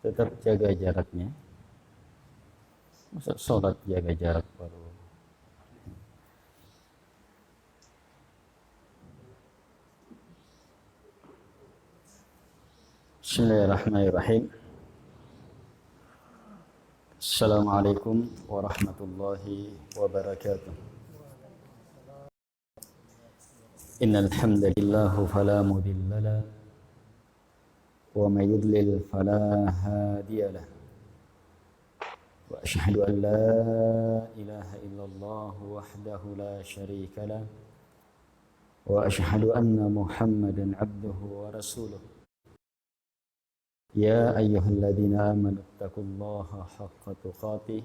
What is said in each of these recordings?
tetap jaga jaraknya. Masa sholat jaga jarak baru? Bismillahirrahmanirrahim. Assalamualaikum warahmatullahi wabarakatuh. Innal hamdalillah fala mudilla lahu wa may yudlil fala hadiya lahu. Wa asyhadu an la ilaha illallah wahdahu la syarika lahu wa asyhadu anna Muhammadan abduhu wa rasuluh. Ya ayyuhalladzina amanu taqullaha haqqa tuqatih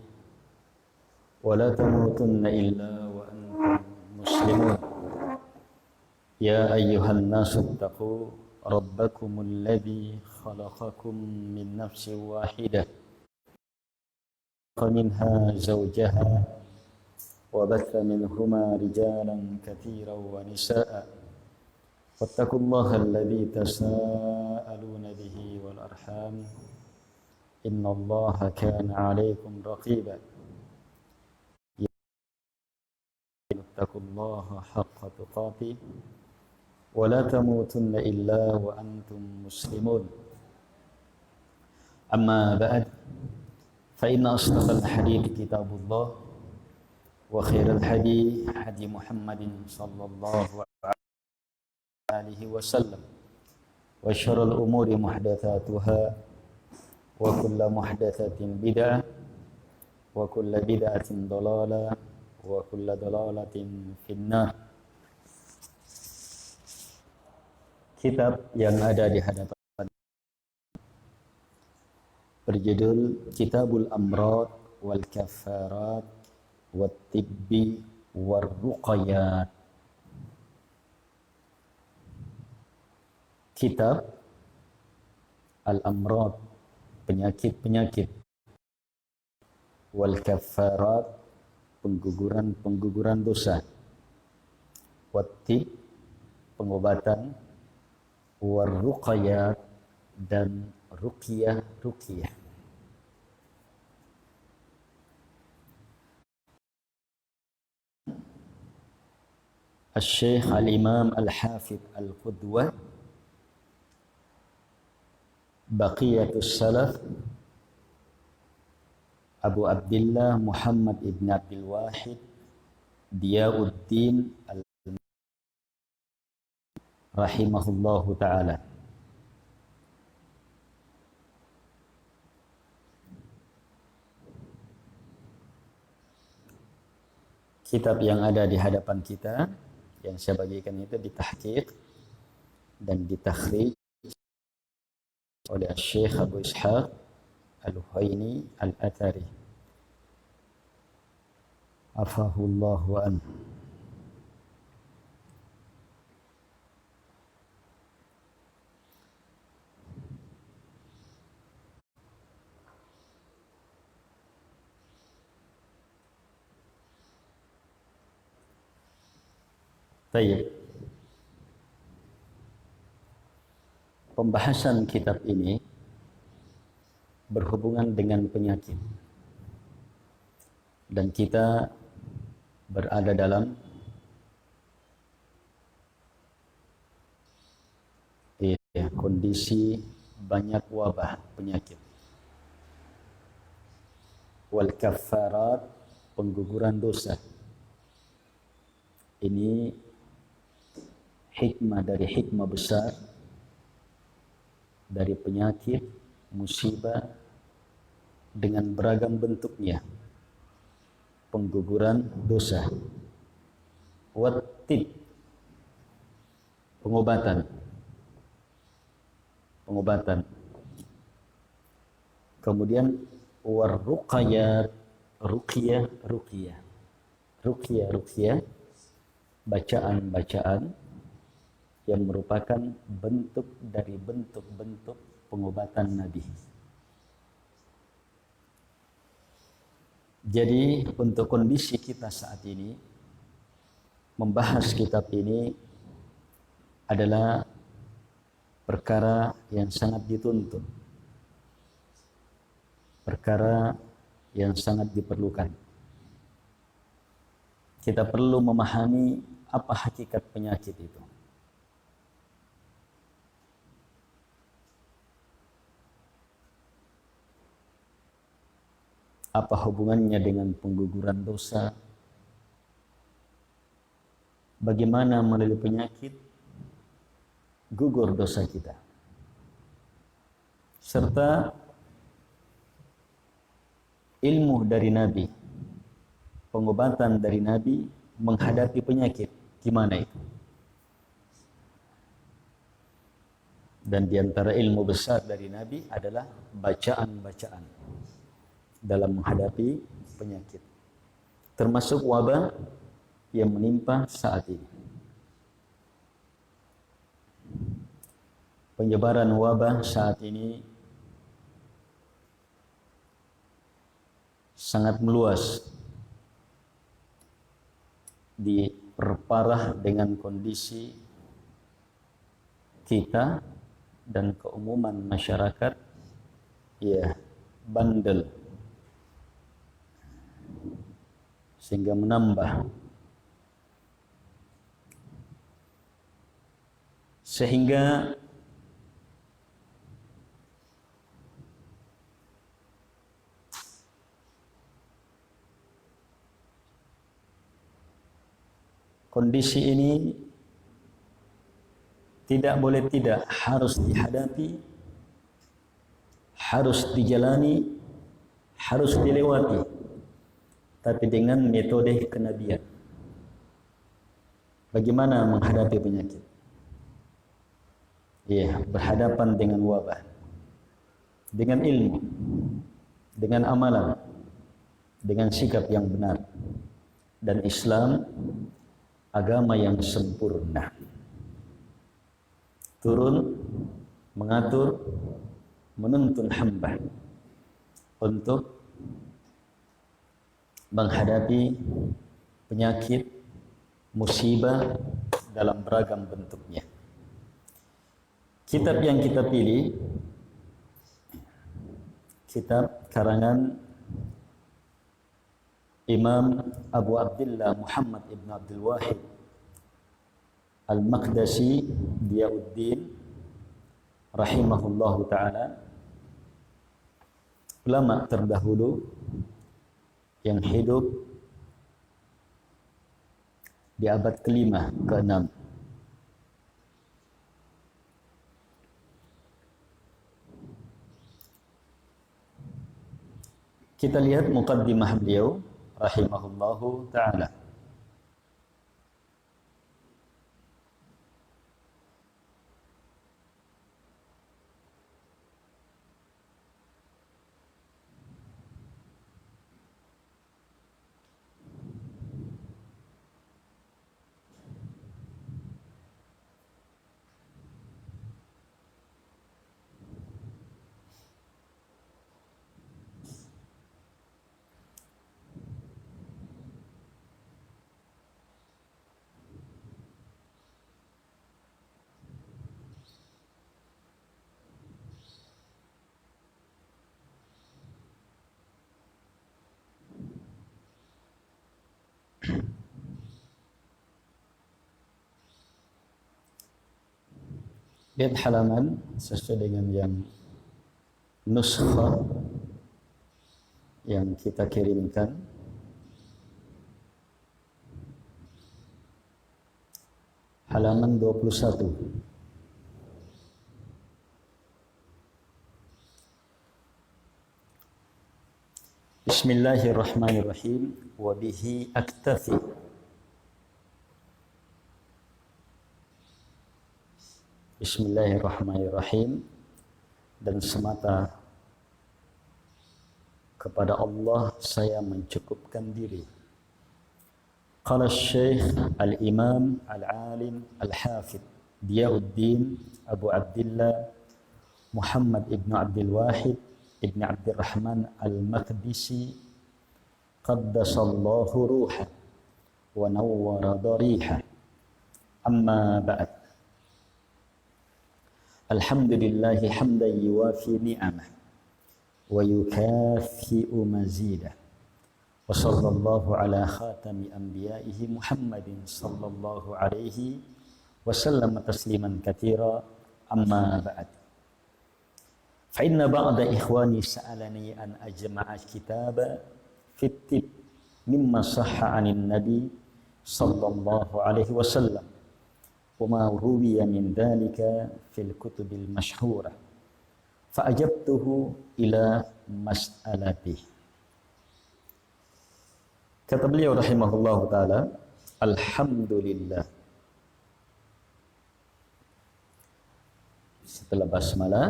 wa la tamutunna illa wa antum muslimun. Ya ayyuhan nasu taqu rabbakumul ladzi khalaqakum min nafsin wahidah wa minha zawjaha wa batha minhuma rijalan katsiran wa nisaa'a. Wattaqullaha alladzi tasaaluna bihi wal arham innallaha kana 'alaikum raqiba. Wattaqullaha haqqa tuqatih wa la tamutunna illa wa antum muslimun. Amma ba'd, fa inna asdaqal hadits kitabullah wa khairal hadi hadi Muhammadin sallallahu alaihi wasallam wa syarrul umuri muhdatsatuha wa kullu muhdatsatin bid'ah wa kullu bid'atin dhalalah wa kullu dhalalatin finnar. Kitab yang ada di hadapan berjudul Kitabul Amrad wal Kaffarat wat Tibbi war Ruqayat. Kitab Al-Amrad, penyakit-penyakit, wal Kaffarat, pengguguran dosa, wat Tib, pengobatan, war Ruqayat, dan ruqyah. Al-Syekh Al-Imam Al-Hafidh Al-Qudwah Baqiyatus Salaf Abu Abdillah Muhammad ibn Abdul Wahid Diyauddin rahimahullahu ta'ala. Kitab yang ada di hadapan kita, yang saya bagikan itu ditahqiq dan ditakhrij oleh Syekh Abu Ishaq Al-Huwaini Al-Athari afahullahu wa anhu. Baik. Pembahasan kitab ini berhubungan dengan penyakit. Dan kita berada dalam kondisi banyak wabah penyakit. Wal kaffarat, pengguguran dosa. Ini hikmah dari hikmah besar dari penyakit, musibah dengan beragam bentuknya. Pengguguran dosa. Wattib, pengobatan. Kemudian warruqayat, ruqyah, bacaan-bacaan yang merupakan bentuk dari bentuk-bentuk pengobatan Nabi. Jadi untuk kondisi kita saat ini, membahas kitab ini adalah perkara yang sangat dituntut. perkara yang sangat diperlukan. Kita perlu memahami apa hakikat penyakit itu. Apa hubungannya dengan pengguguran dosa? Bagaimana melalui penyakit gugur dosa kita? Serta ilmu dari Nabi, pengobatan dari Nabi menghadapi penyakit, gimana itu? Dan di antara ilmu besar dari Nabi adalah bacaan-bacaan dalam menghadapi penyakit, termasuk wabah yang menimpa saat ini. Penyebaran wabah saat ini sangat meluas, diperparah dengan kondisi kita dan keumuman masyarakat ya bandel, sehingga menambah, sehingga kondisi ini tidak boleh tidak, harus dihadapi, harus dijalani, harus dilewati, tapi dengan metode kenabian. Bagaimana menghadapi penyakit? Ya, berhadapan dengan wabah, dengan ilmu, dengan amalan, dengan sikap yang benar. Dan Islam agama yang sempurna, turun mengatur, menuntun hamba untuk menghadapi penyakit, musibah dalam beragam bentuknya. Kitab yang kita pilih, kitab karangan Imam Abu Abdullah Muhammad ibn Abdul Wahid Al-Maqdisi Diyauddin rahimahullahu ta'ala, ulama terdahulu yang hidup di abad ke-5, ke-6. Kita lihat muqaddimah beliau rahimahullahu ta'ala. Lihat halaman sesuai dengan yang nuskha yang kita kirimkan. Halaman 21. Bismillahirrahmanirrahim. Wa bihi aktafi. Bismillahirrahmanirrahim. Dan semata kepada Allah saya mencukupkan diri. Qala Syekh Al-Imam Al-Alim Al-Hafidh Diyauddin Abu Abdullah Muhammad ibn Abdul Wahid ibn Abdurrahman Al-Maqdisi qaddasallahu ruha wa nawwara dariha. Amma ba'd. Alhamdulillahi hamdan yuwafi ni'amah wa yukafi'u mazidah. Wa sallallahu ala khatami anbiya'ihi Muhammadin sallallahu alaihi wa sallam tasliman katsira, amma ba'd. Fa inna ba'da ikhwani sa'alani an ajma'a kitaba fit tib mimma sahha 'anin nabi sallallahu alaihi wasallam wa ma ruwiya min dhalika fil kutubil masyhurah. Fa ajabtuhu ila mas'alatihi. Kata beliau rahimahullahu taala, alhamdulillah. Setelah basmalah,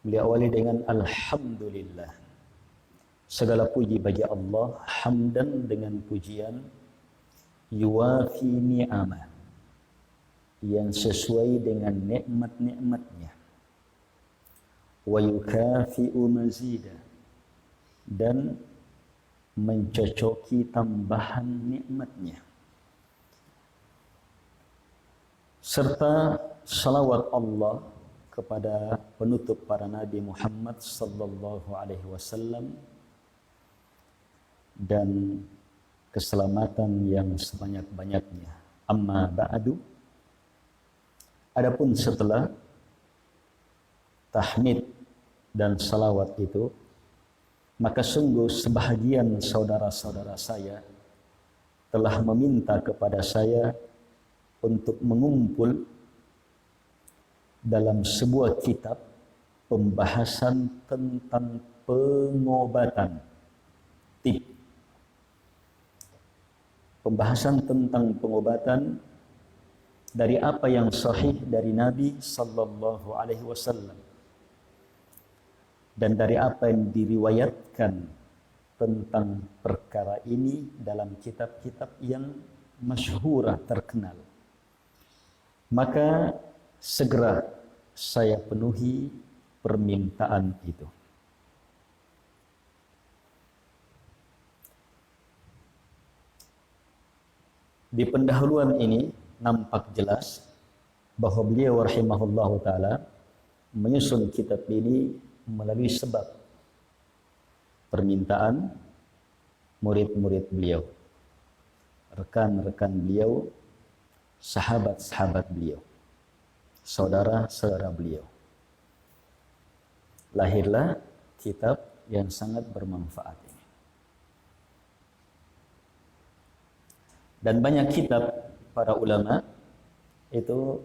beliau awali dengan alhamdulillah. Segala puji bagi Allah, hamdan dengan pujian yuwafi ni'amah, yang sesuai dengan nikmat-nikmatnya, wa yukafi'u mazida, dan mencocoki tambahan nikmatnya, serta salawat Allah kepada penutup para nabi Muhammad sallallahu alaihi wasallam dan keselamatan yang sebanyak-banyaknya. Amma ba'du, adapun setelah tahmid dan salawat itu, maka sungguh sebahagian saudara-saudara saya telah meminta kepada saya untuk mengumpul dalam sebuah kitab pembahasan tentang pengobatan tib. Pembahasan tentang pengobatan dari apa yang sahih dari Nabi sallallahu alaihi wasallam dan dari apa yang diriwayatkan tentang perkara ini dalam kitab-kitab yang masyhurah terkenal. Maka segera saya penuhi permintaan itu. Di pendahuluan ini nampak jelas bahwa beliau rahimahullahu taala menyusun kitab ini melalui sebab permintaan murid-murid beliau, rekan-rekan beliau, sahabat-sahabat beliau, saudara-saudara beliau. Lahirlah kitab yang sangat bermanfaat ini. Dan banyak kitab para ulama itu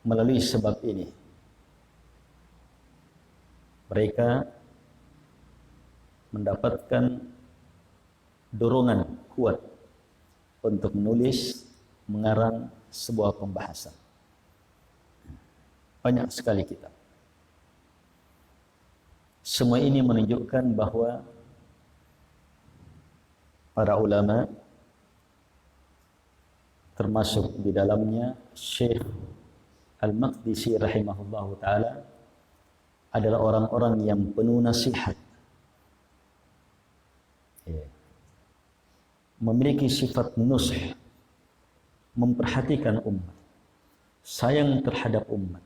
melalui sebab ini. Mereka mendapatkan dorongan kuat untuk menulis, mengarang sebuah pembahasan. Banyak sekali kitab. Semua ini menunjukkan bahwa para ulama, termasuk di dalamnya Syekh Al-Maqdisi rahimahullahu ta'ala, adalah orang-orang yang penuh nasihat, memiliki sifat nusih, memperhatikan umat, sayang terhadap umat.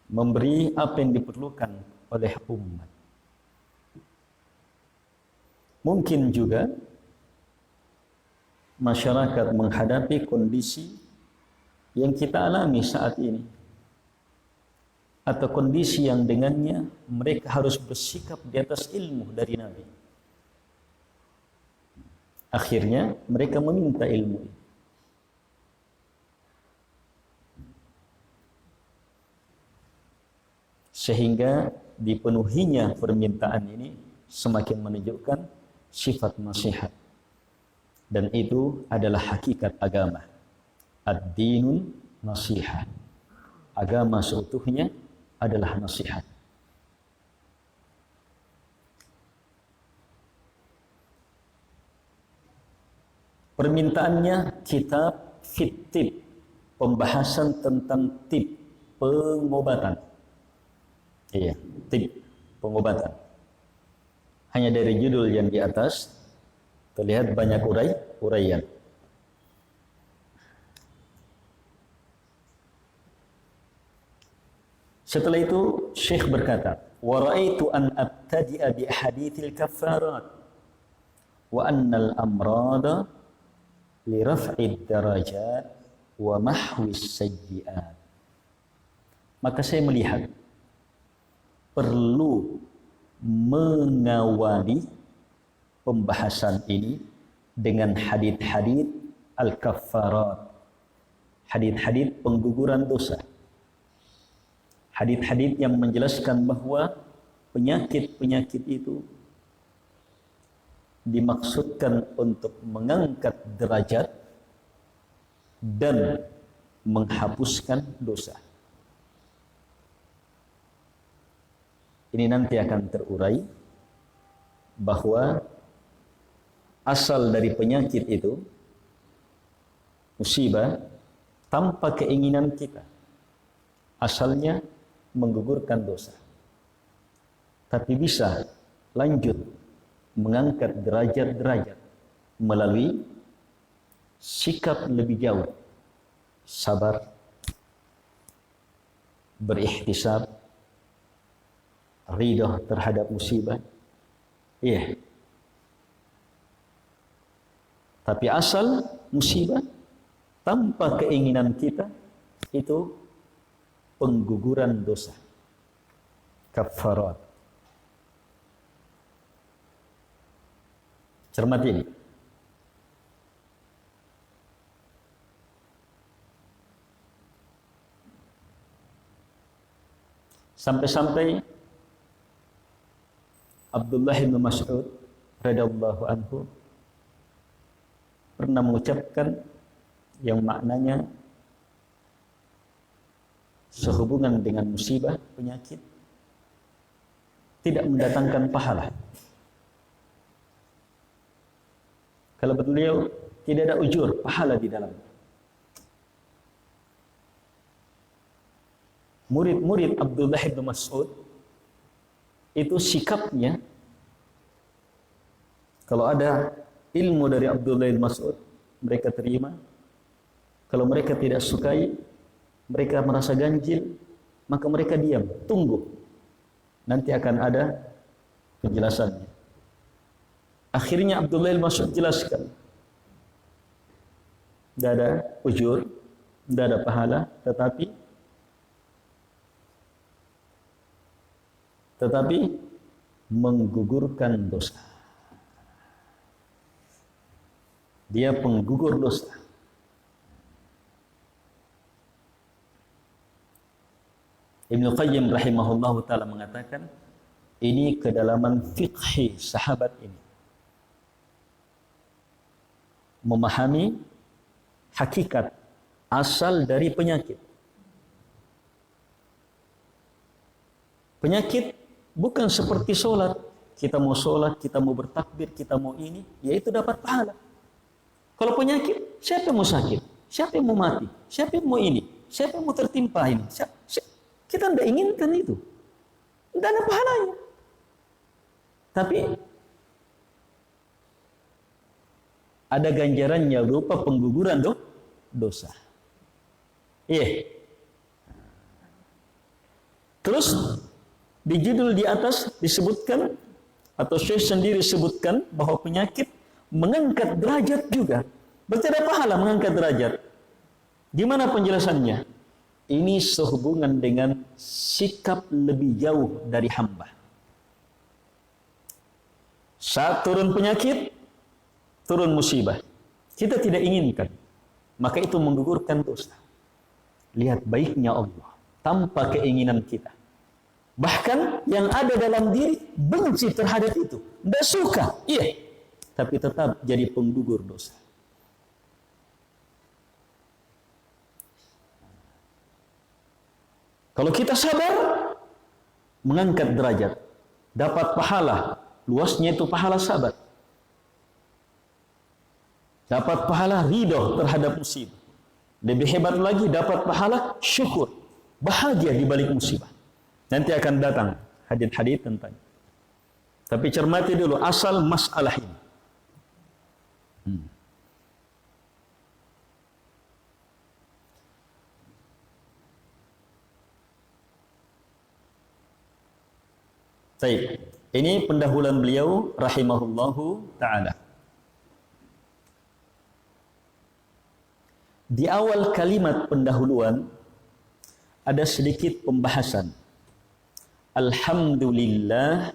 Memberi apa yang diperlukan oleh umat. Mungkin juga masyarakat menghadapi kondisi yang kita alami saat ini, atau kondisi yang dengannya mereka harus bersikap di atas ilmu dari Nabi. Akhirnya mereka meminta ilmu. Sehingga dipenuhinya permintaan ini semakin menunjukkan sifat nasihat. Dan itu adalah hakikat agama. Ad-dinun nasihat. Agama seutuhnya adalah nasihat. Permintaannya kitab fit-tib, pembahasan tentang tib, pengobatan. Iya, tib, pengobatan. Hanya dari judul yang di atas terlihat banyak uraian. Setelah itu Syekh berkata, wa ra'aitu an abtadi'a bi hadithil kaffarat wa annal amrada li raf'id darajat wa mahwis sayyi'at. Maka saya melihat perlu mengawali pembahasan ini dengan hadits-hadits al-kaffarat, hadits-hadits pengguguran dosa, hadits-hadits yang menjelaskan bahwa penyakit-penyakit itu dimaksudkan untuk mengangkat derajat dan menghapuskan dosa. Ini nanti akan terurai bahwa asal dari penyakit itu, musibah, tanpa keinginan kita, asalnya menggugurkan dosa. Tapi bisa lanjut mengangkat derajat-derajat melalui sikap lebih jauh, sabar, berihtisab, ridha terhadap musibah. Iya. Tapi asal musibah tanpa keinginan kita itu pengguguran dosa, kafarat. Cermati ini. Sampai-sampai Abdullah bin Mas'ud radhiyallahu anhu pernah mengucapkan yang maknanya sehubungan dengan musibah, penyakit tidak mendatangkan pahala. Kalau beliau tidak ada ujur, pahala di dalamnya. Murid-murid Abdullah bin Mas'ud itu sikapnya, kalau ada ilmu dari Abdullah bin Mas'ud, mereka terima. Kalau mereka tidak sukai, mereka merasa ganjil, maka mereka diam, tunggu. Nanti akan ada penjelasannya. Akhirnya Abdullah bin Mas'ud jelaskan. Tidak ada ujur, tidak ada pahala, tetapi menggugurkan dosa. Dia penggugur dosa. Ibnu Qayyim rahimahullahu ta'ala mengatakan, ini kedalaman fiqhi sahabat ini. Memahami hakikat asal dari penyakit. Penyakit bukan seperti sholat. Kita mau sholat, kita mau bertakbir, kita mau ini, yaitu dapat pahala. Kalau penyakit, siapa yang mau sakit? Siapa yang mau mati? Siapa yang mau ini? Siapa yang mau tertimpa ini? Kita tidak inginkan itu. Tidak ada pahalanya. Tapi ada ganjarannya berupa pengguguran dosa. Iya. Terus di judul di atas disebutkan, atau Syekh sendiri sebutkan, bahwa penyakit mengangkat derajat juga. Berarti ada pahala mengangkat derajat. Gimana penjelasannya? Ini sehubungan dengan sikap lebih jauh dari hamba. Saat turun penyakit, turun musibah, kita tidak inginkan, maka itu menggugurkan dosa. Lihat baiknya Allah tanpa keinginan kita. Bahkan yang ada dalam diri benci terhadap itu, tidak suka, iya, tapi tetap jadi penggugur dosa. Kalau kita sabar, mengangkat derajat, dapat pahala, luasnya itu pahala sabar. Dapat pahala ridho terhadap musibah. Lebih hebat lagi, dapat pahala syukur, bahagia di balik musibah. Nanti akan datang hadis-hadis tentang. Tapi cermati dulu asal masalah ini. Baik. Ini pendahuluan beliau rahimahullahu taala. Di awal kalimat pendahuluan ada sedikit pembahasan. Alhamdulillah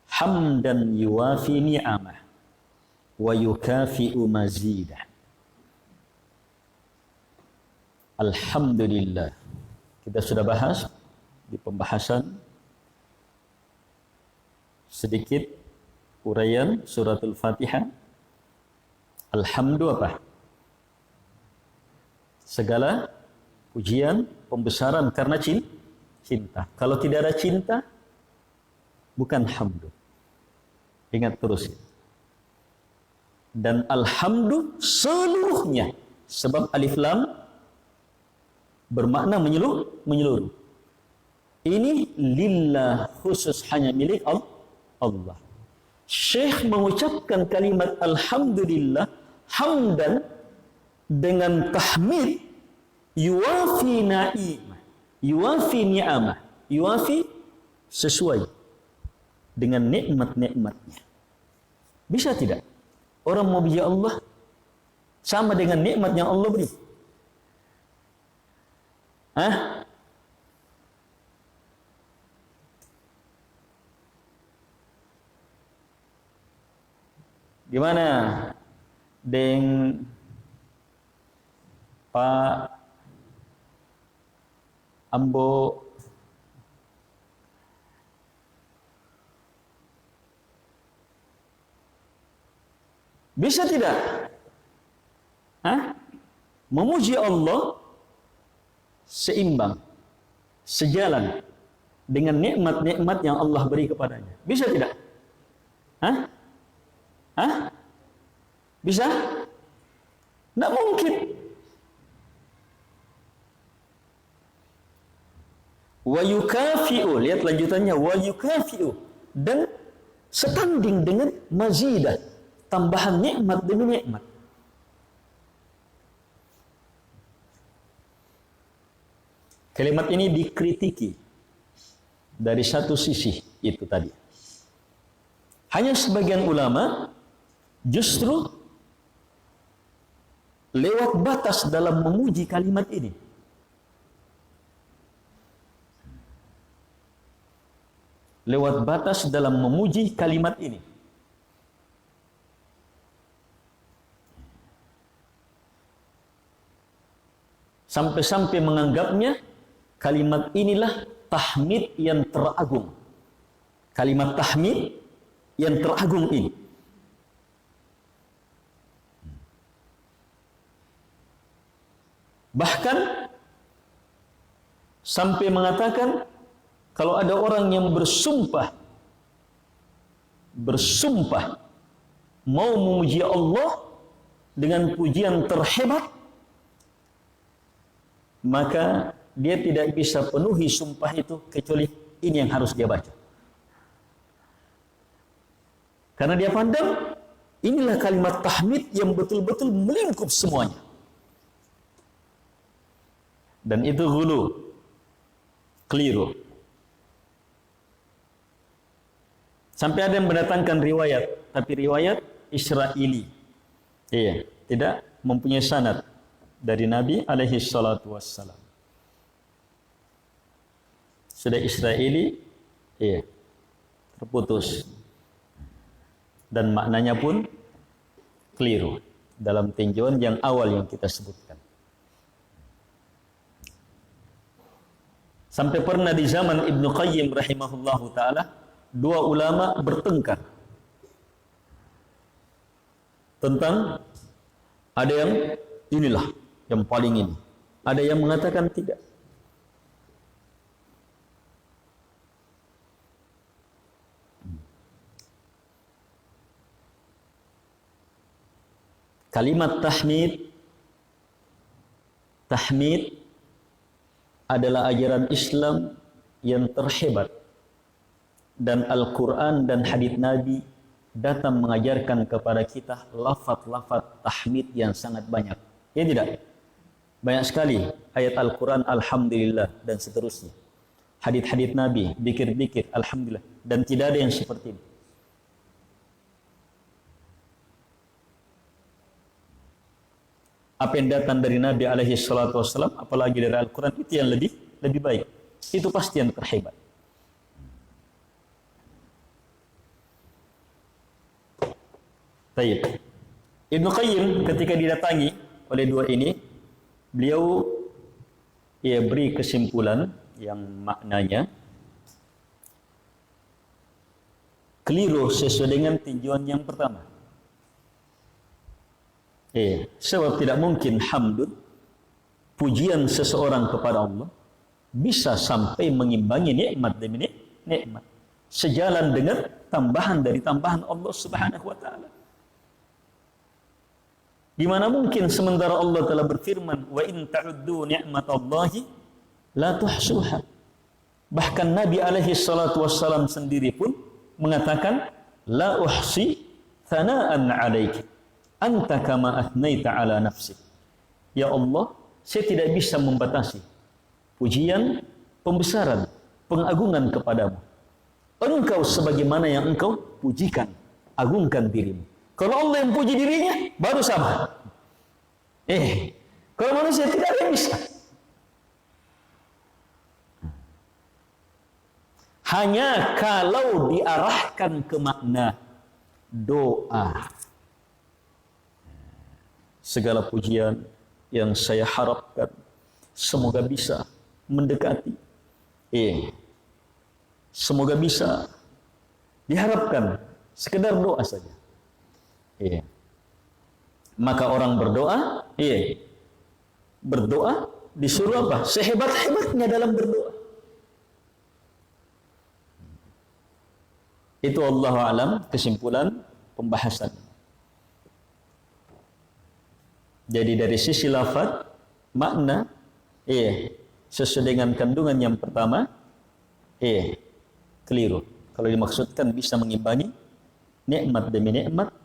hamdan yuwafi ni'amah wa yukafi'u mazidah. Alhamdulillah. Kita sudah bahas di pembahasan sedikit uraian suratul Fatihah. Alhamdu apa? Segala pujian, pembesaran karena cinta. Kalau tidak ada cinta, bukan hamdu. Ingat terus. Dan alhamdu seluruhnya. Sebab alif lam bermakna menyeluruh. Ini lillah, khusus hanya milik Allah. Syekh mengucapkan kalimat alhamdulillah hamdan dengan tahmid yuwafi na'imah, yuwafi ni'amah, yuwafi sesuai dengan nikmat-nikmatnya. Bisa tidak orang memuji Allah sama dengan nikmat yang Allah beri? Gimana Pak Ambo? Bisa tidak? Memuji Allah seimbang, sejalan dengan nikmat-nikmat yang Allah beri kepadanya. Bisa tidak? Bisa? Tidak mungkin. Wa yukafi'u, lihat lanjutannya, wa yukafi'u, dan setanding dengan mazidah, tambahan nikmat demi nikmat. Kalimat ini dikritiki dari satu sisi itu tadi. Hanya sebagian ulama justru lewat batas dalam memuji kalimat ini. Lewat batas dalam memuji kalimat ini. Sampai-sampai menganggapnya kalimat inilah tahmid yang teragung. Kalimat tahmid yang teragung ini. Bahkan sampai mengatakan kalau ada orang yang bersumpah mau memuji Allah dengan pujian terhebat, maka dia tidak bisa penuhi sumpah itu kecuali ini yang harus dia baca. Karena dia pandang inilah kalimat tahmid yang betul-betul melingkup semuanya. Dan itu ghulu, keliru. Sampai ada yang mendatangkan riwayat, tapi riwayat Israili. Iya, tidak mempunyai sanad dari Nabi alaihi salatu wassalam. Sudah Israili, iya, terputus. Dan maknanya pun keliru dalam tinjauan yang awal yang kita sebutkan. Sampai pernah di zaman Ibnu Qayyim rahimahullahu ta'ala, dua ulama bertengkar tentang ada yang inilah yang paling ini, ada yang mengatakan tidak. Kalimat tahmid adalah ajaran Islam yang terhebat, dan Al-Quran dan hadits Nabi datang mengajarkan kepada kita lafaz-lafaz tahmid yang sangat banyak. Ya tidak? Banyak sekali ayat Al-Quran alhamdulillah dan seterusnya. Hadits-hadits Nabi, zikir-zikir alhamdulillah. dan tidak ada yang seperti ini. Apa yang datang dari Nabi alaihi salatu wassalam, apalagi dari Al-Quran, itu yang lebih baik. Itu pasti yang terhebat. Baik. Ibnu Qayyim ketika didatangi oleh dua ini, beliau beri kesimpulan yang maknanya keliru sesuai dengan tinjauan yang pertama. Sebab tidak mungkin hamdun, pujian seseorang kepada Allah, bisa sampai mengimbangi nikmat demi nikmat, sejalan dengan tambahan dari tambahan Allah Subhanahu wa taala. Gimana mungkin sementara Allah telah berfirman, wa in ta'uddu ni'matallahi la tuhsuha. Bahkan Nabi alaihi salatu wassalam sendiri pun mengatakan, la uhsi thana'an 'alaiki anta kama athnaita 'ala nafsi. Ya Allah, saya tidak bisa membatasi pujian, pembesaran, pengagungan kepadamu. Engkau sebagaimana yang engkau pujikan, agungkan dirimu. Kalau Allah yang puji dirinya, baru sama. Kalau manusia tidak ada yang bisa. Hanya kalau diarahkan ke makna doa. Segala pujian yang saya harapkan semoga bisa mendekati. Semoga bisa diharapkan sekedar doa saja. Maka orang berdoa, berdoa disuruh apa? Sehebat-hebatnya dalam berdoa. Itu Allahu a'lam kesimpulan pembahasan. Jadi dari sisi lafaz, makna, sesuai dengan kandungan yang pertama, keliru. Kalau dimaksudkan bisa mengimbangi nikmat demi nikmat,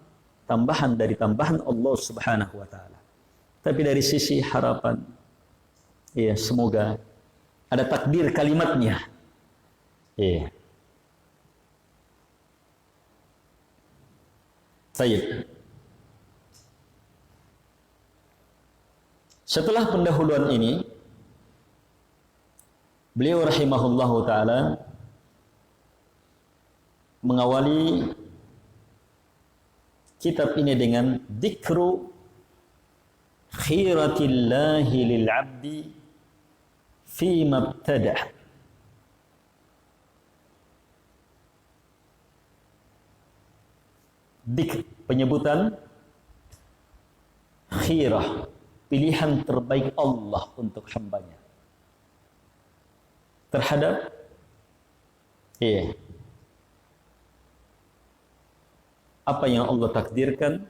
tambahan dari tambahan Allah Subhanahu wa taala. Tapi dari sisi harapan, semoga ada takdir kalimatnya. Baik. Setelah pendahuluan ini, beliau rahimahullahu taala mengawali kitab ini dengan dzikru khiratillahi lil 'abdi fi mabtada'. Dzikr, penyebutan khirah, pilihan terbaik Allah untuk hambanya terhadap apa yang Allah takdirkan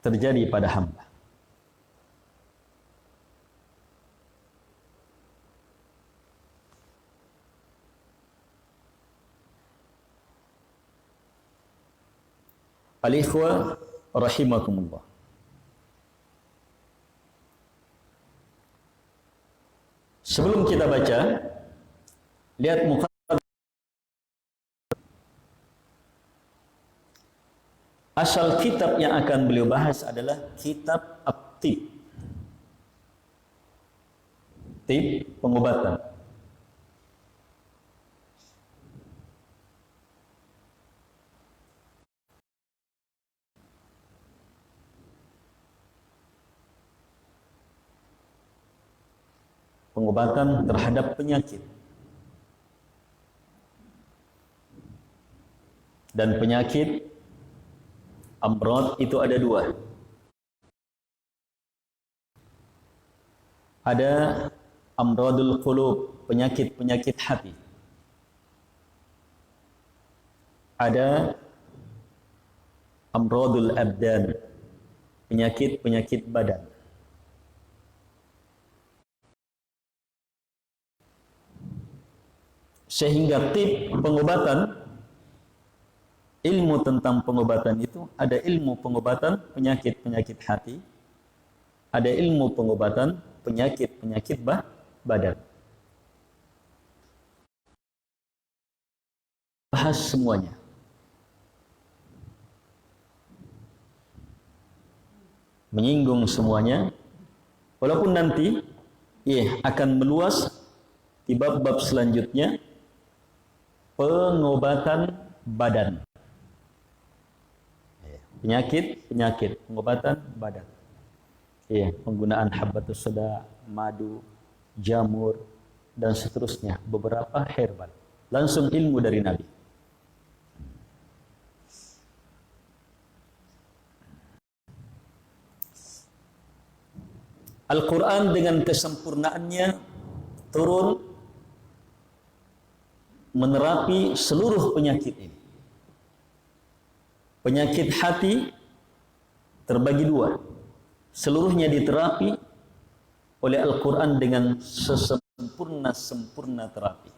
terjadi pada hamba. Al-ikhwah rahimakumullah. Sebelum kita baca, lihat muka. Asal kitab yang akan beliau bahas adalah kitab At-Tib. Tib, pengobatan. Pengobatan terhadap penyakit. Dan penyakit amrad itu ada dua. Ada amradul qulub, penyakit-penyakit hati. Ada amradul abdan, penyakit-penyakit badan. Sehingga tip pengobatan, ilmu tentang pengobatan itu ada ilmu pengobatan penyakit-penyakit hati, ada ilmu pengobatan penyakit-penyakit badan. bahas semuanya. Menyinggung semuanya, walaupun nanti akan meluas di bab-bab selanjutnya, pengobatan badan. Penyakit, pengobatan badan. Penggunaan habbatus soda, madu, jamur, dan seterusnya, beberapa herbal. Langsung ilmu dari Nabi. Al-Quran dengan kesempurnaannya turun menerapi seluruh penyakit ini. Penyakit hati terbagi dua. Seluruhnya diterapi oleh Al-Quran dengan sesempurna-sempurna terapi.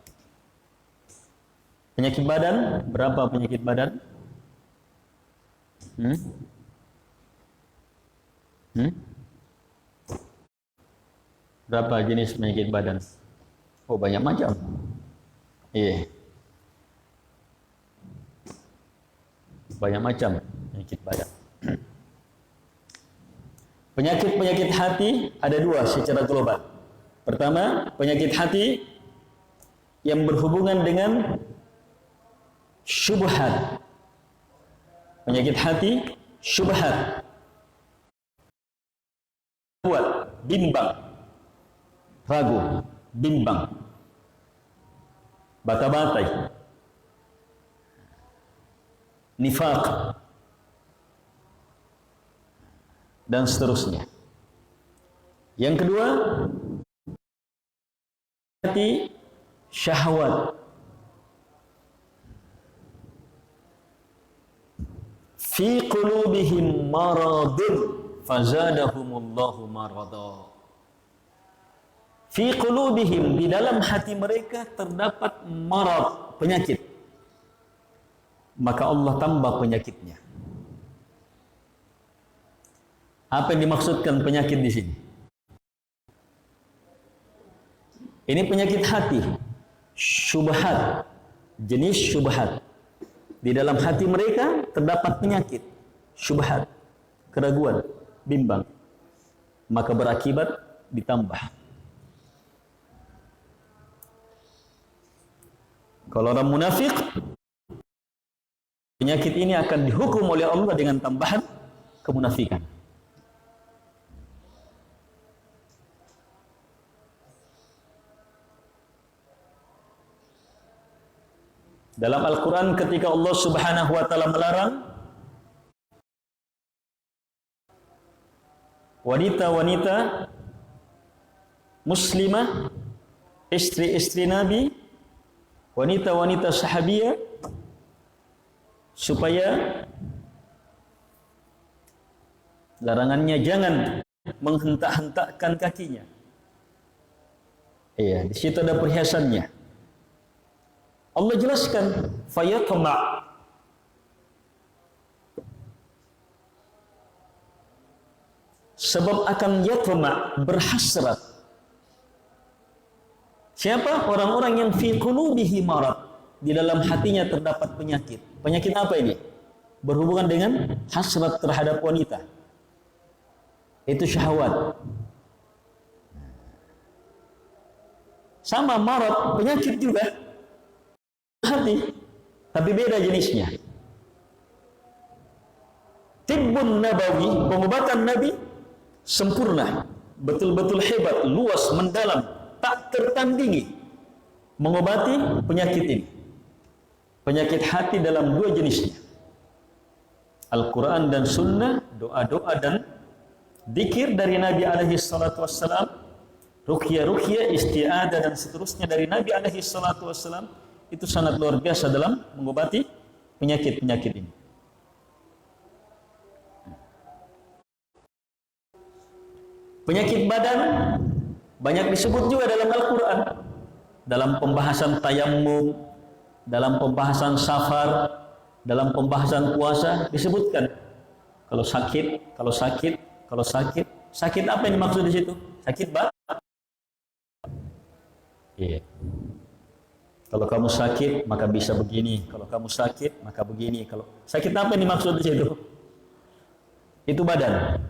Penyakit badan, berapa penyakit badan? Berapa jenis penyakit badan? Oh, banyak macam. Banyak macam penyakit badan. Penyakit-penyakit hati ada dua secara global. Pertama, penyakit hati yang berhubungan dengan syubhat. Penyakit hati, syubhat. Buat bimbang, ragu, bimbang, bata-batai, nifaq, dan seterusnya. Yang kedua, hati syahwat. Fi qulubihim maradun fazadahumullahu marada. Fi qulubihim, di dalam hati mereka terdapat marad, penyakit. Maka Allah tambah penyakitnya. Apa yang dimaksudkan penyakit di sini? Ini penyakit hati, syubhat, jenis syubhat. Di dalam hati mereka terdapat penyakit, syubhat, keraguan, bimbang. Maka berakibat ditambah. Kalau orang munafik, penyakit ini akan dihukum oleh Allah dengan tambahan kemunafikan. Dalam Al-Quran ketika Allah Subhanahu wa ta'ala melarang wanita-wanita muslimah, istri-istri Nabi, wanita-wanita sahabiyah, supaya larangannya jangan menghentak-hentakkan kakinya. Di situ ada perhiasannya. Allah jelaskan, fayatma, sebab akan yatma, berhasrat. Siapa? Orang-orang yang fi qulubihi marad, di dalam hatinya terdapat penyakit. Penyakit apa ini? Berhubungan dengan hasrat terhadap wanita. Itu syahwat. Sama marad, penyakit juga. Hati, tapi beda jenisnya. Tibbun nabawi, pengobatan Nabi sempurna, betul-betul hebat, luas, mendalam, tak tertandingi mengobati penyakit ini. Penyakit hati dalam dua jenisnya, Al-Quran dan Sunnah, doa-doa dan zikir dari Nabi alaihi salatu wassalam, ruqyah-ruqyah, isti'adah dan seterusnya dari Nabi alaihi salatu wassalam. Itu sangat luar biasa dalam mengobati penyakit-penyakit ini. Penyakit badan banyak disebut juga dalam Al-Quran. Dalam pembahasan tayammum, dalam pembahasan safar, dalam pembahasan puasa disebutkan. Kalau sakit apa yang dimaksud di situ? Sakit badan. Kalau kamu sakit, maka bisa begini. Kalau kamu sakit, maka begini. Kalau sakit apa yang dimaksud di situ? Itu badan.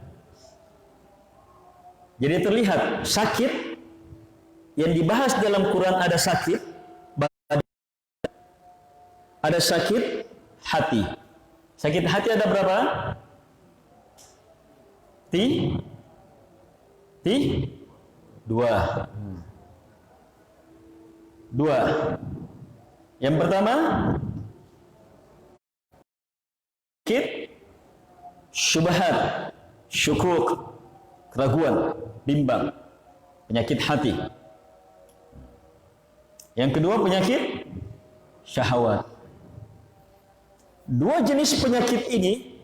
Jadi terlihat sakit yang dibahas dalam Quran ada sakit badan, ada sakit hati. Sakit hati ada berapa? Dua. Dua. Yang pertama, sakit syubhat, syukuk, keraguan, bimbang, penyakit hati. Yang kedua, penyakit syahwat. Dua jenis penyakit ini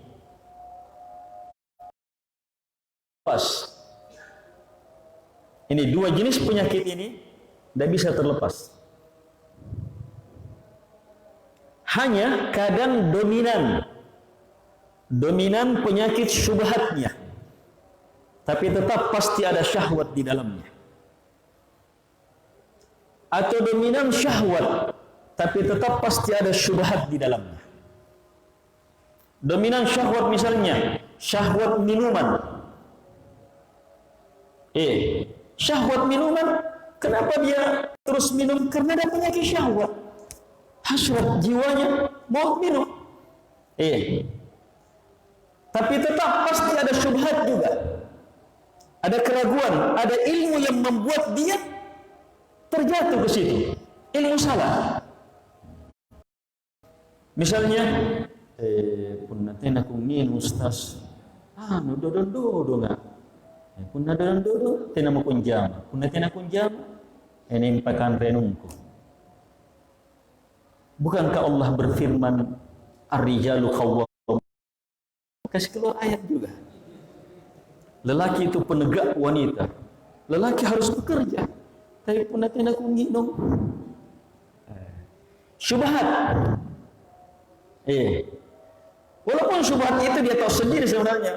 lepas. Ini dua jenis penyakit ini tidak bisa terlepas. Hanya kadang dominan penyakit syubhatnya, tapi tetap pasti ada syahwat di dalamnya. Atau dominan syahwat, tapi tetap pasti ada syubhat di dalamnya. Dominan syahwat misalnya, syahwat minuman. Syahwat minuman, kenapa dia terus minum? Karena ada penyakit syahwat. Hasrat jiwanya mau minum. Tapi tetap pasti ada syubhat juga. Ada keraguan, ada ilmu yang membuat dia terjatuh ke situ. Ilmu salah. Misalnya, punna tena kungin ustaz. Dodo nga. Punna dodo tena mo kunjama. Punna tena kunjama, ini pakan renungku. Bukankah Allah berfirman, Ar-rijalu qawwam? Kasih keluar ayat juga. Lelaki itu penegak wanita. Lelaki harus bekerja. Tapi punna tena kungin dong. Syubhat. Walaupun syubhat itu dia tahu sendiri sebenarnya.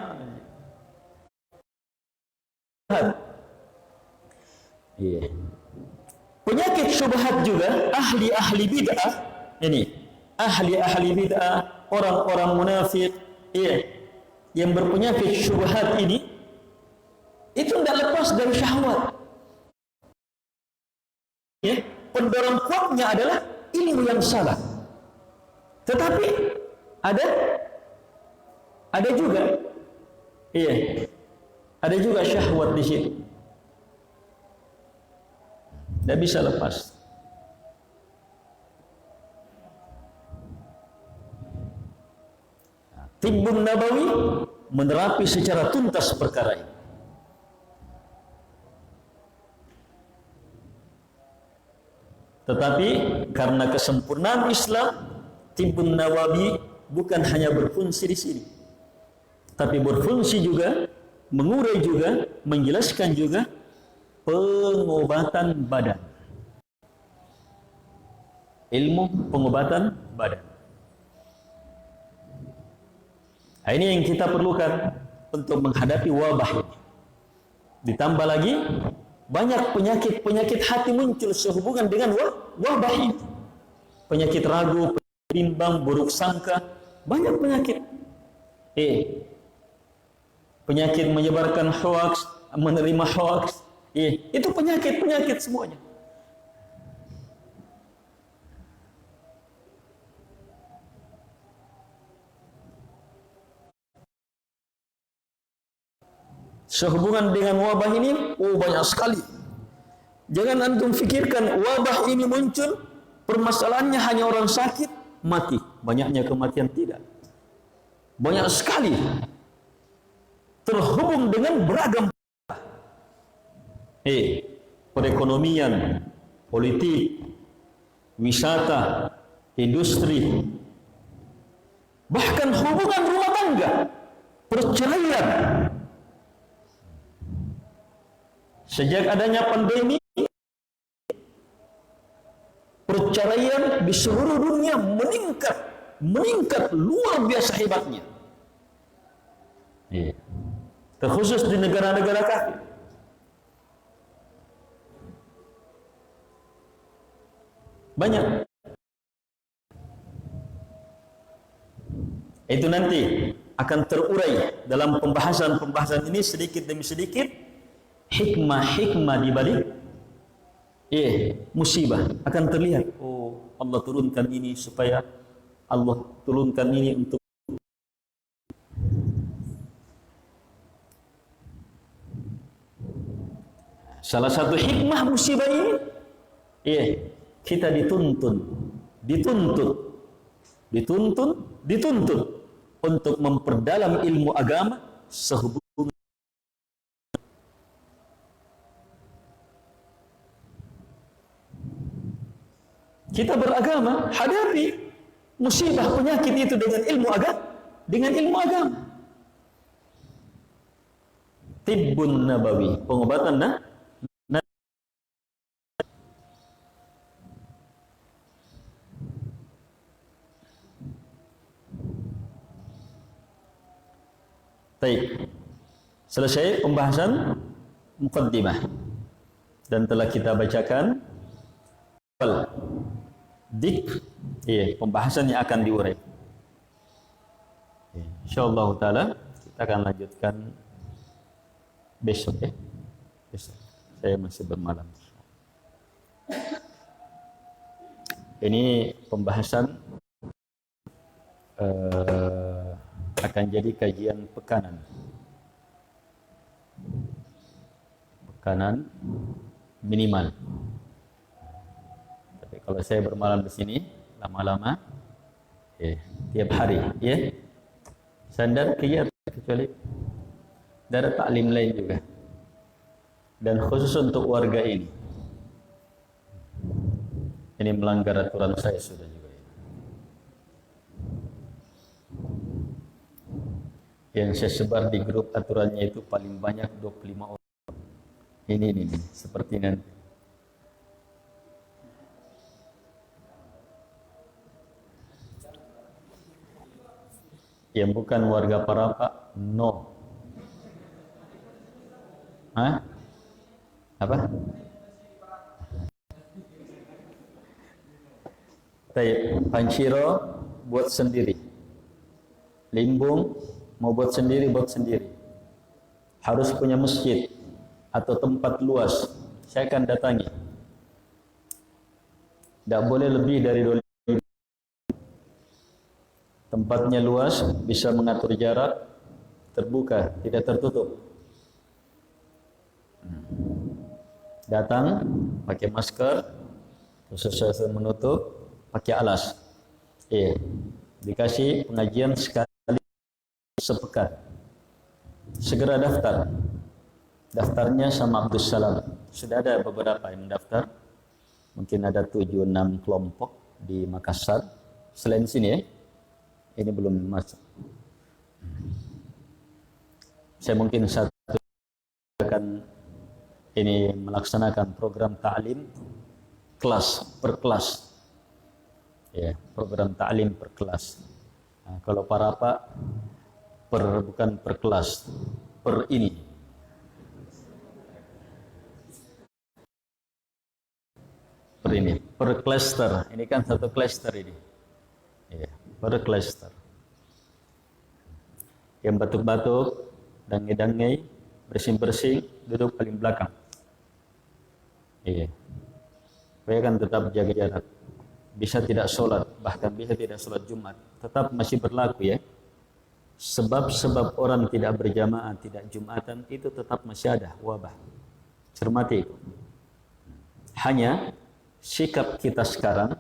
Penyakit syubhat juga ahli-ahli bid'ah. Ini ahli-ahli bid'ah, orang-orang munafik, yang berpenyakit syubhat ini, itu tidak lepas dari syahwat. Pendorong kuatnya adalah ilmu yang salah. Tetapi ada juga, ada juga syahwat di situ. Tidak bisa lepas. Tibbun Nabawi menerapi secara tuntas perkara ini. Tetapi karena kesempurnaan Islam, Tibbun Nawawi bukan hanya berfungsi di sini, tapi berfungsi juga, mengurai juga, menjelaskan juga pengobatan badan. Ilmu pengobatan badan. Nah, ini yang kita perlukan untuk menghadapi wabah ini. Ditambah lagi, banyak penyakit-penyakit hati muncul sehubungan dengan wabah ini. Penyakit ragu, bimbang, buruk sangka, banyak penyakit. Penyakit menyebarkan hoaks, menerima hoaks. Itu penyakit-penyakit semuanya. Sehubungan dengan wabah ini, banyak sekali. Jangan antum fikirkan wabah ini muncul, permasalahannya hanya orang sakit, mati. Banyaknya kematian, tidak. Banyak sekali. Terhubung dengan beragam perekonomian, politik, wisata, industri, bahkan hubungan rumah tangga, perceraian. Sejak adanya pandemi, perceraian di seluruh dunia meningkat luar biasa hebatnya. Terkhusus di negara-negara kafir. Banyak. Itu nanti akan terurai dalam pembahasan-pembahasan ini sedikit demi sedikit, hikmah-hikmah di balik musibah akan terlihat. Oh, Allah turunkan ini supaya Allah turunkan ini untuk salah satu hikmah musibah ini, kita dituntut untuk memperdalam ilmu agama sehubungan. Kita beragama, hadapi musibah penyakit itu dengan ilmu agama. Tibbun nabawi, pengobatan Baik, selesai pembahasan muqaddimah dan telah kita bacakan pembahasan yang akan diurai. Insyaallah taala kita akan lanjutkan besok Besok saya masih bermalam. Ini pembahasan akan jadi kajian pekanan minimal. Tapi kalau saya bermalam di sini lama-lama, tiap hari, sandar kegiatan kecuali dari taklim lain juga. Dan khusus untuk warga ini melanggar aturan saya sudah juga. Yang saya sebar di grup aturannya itu paling banyak 25 orang. Ini seperti nanti. Yang bukan warga Parapa, no. Apa? Panciro buat sendiri. Limbung mau buat sendiri. Harus punya masjid atau tempat luas. Saya akan datangi. Tidak boleh lebih dari 2. Tempatnya luas, bisa mengatur jarak, terbuka, tidak tertutup. Datang pakai masker, sesuai menutup, pakai alas. Dikasih pengajian sekali sepekan. Segera daftar. Daftarnya sama Abdus Salam. Sudah ada beberapa yang mendaftar. Mungkin ada 7-6 kelompok di Makassar. Selain sini ini belum masuk. Saya mungkin satu akan melaksanakan program ta'lim kelas per kelas. Program ta'lim per kelas. Nah, kalau Parapa bukan per kelas, per cluster. Ini kan satu cluster ini. Per cluster. Yang batuk-batuk, dangai-dangai, bersih-bersih, duduk paling belakang. Saya kan tetap jaga jarak. Bisa tidak sholat, bahkan bisa tidak sholat Jumat. Tetap masih berlaku Sebab-sebab orang tidak berjamaah, tidak Jumatan, itu tetap masih ada wabah. Cermati itu. Hanya sikap kita sekarang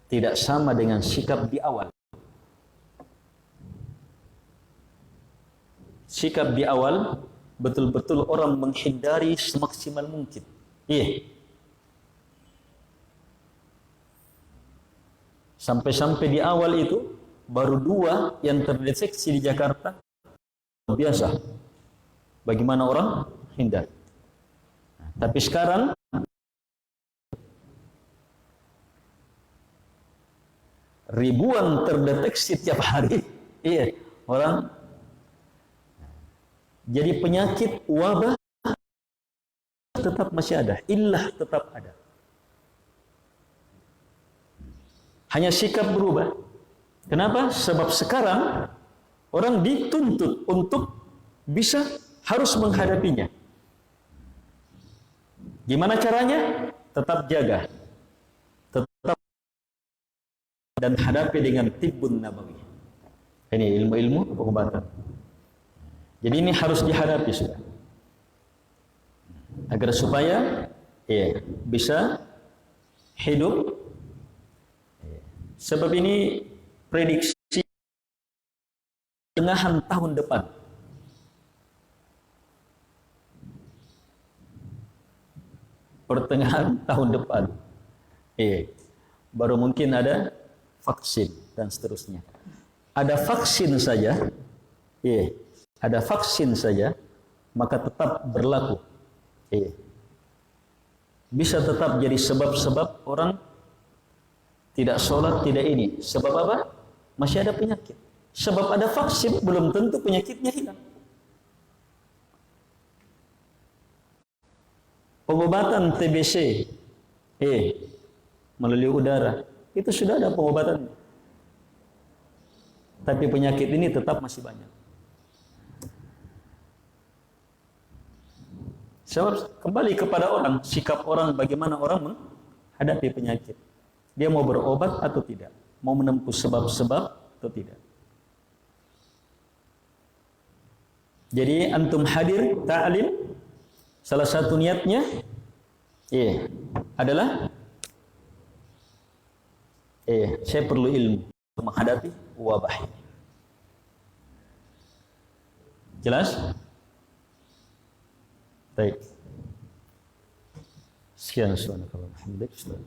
tidak sama dengan sikap di awal. Sikap di awal betul-betul orang menghindari semaksimal mungkin. Sampai-sampai di awal itu baru 2 yang terdeteksi di Jakarta. Biasa. Bagaimana orang hindar. Tapi sekarang ribuan terdeteksi tiap hari. Orang. Jadi penyakit wabah tetap masih ada, illah tetap ada. Hanya sikap berubah. Kenapa? Sebab sekarang orang dituntut untuk bisa harus menghadapinya. Gimana caranya? Tetap jaga. Tetap dan hadapi dengan tibbun nabawi. Ini ilmu-ilmu pengobatan. Jadi ini harus dihadapi sudah. Agar supaya bisa hidup. Sebab ini prediksi pertengahan tahun depan. Pertengahan tahun depan. Baru mungkin ada vaksin dan seterusnya. Ada vaksin saja, ada vaksin saja, maka tetap berlaku. Bisa tetap jadi sebab-sebab orang tidak sholat, tidak ini. Sebab apa? Masih ada penyakit. Sebab ada vaksin, belum tentu penyakitnya hilang. Pengobatan TBC, melalui udara, itu sudah ada pengobatan. Tapi penyakit ini tetap masih banyak. Sebab kembali kepada orang, sikap orang, bagaimana orang menghadapi penyakit. Dia mau berobat atau tidak? Mau menempuh sebab-sebab atau tidak? Jadi antum hadir ta'lim, salah satu niatnya adalah saya perlu ilmu untuk menghadapi wabah ini. Jelas? Baik. Sekian, subhanakallah, alhamdulillah.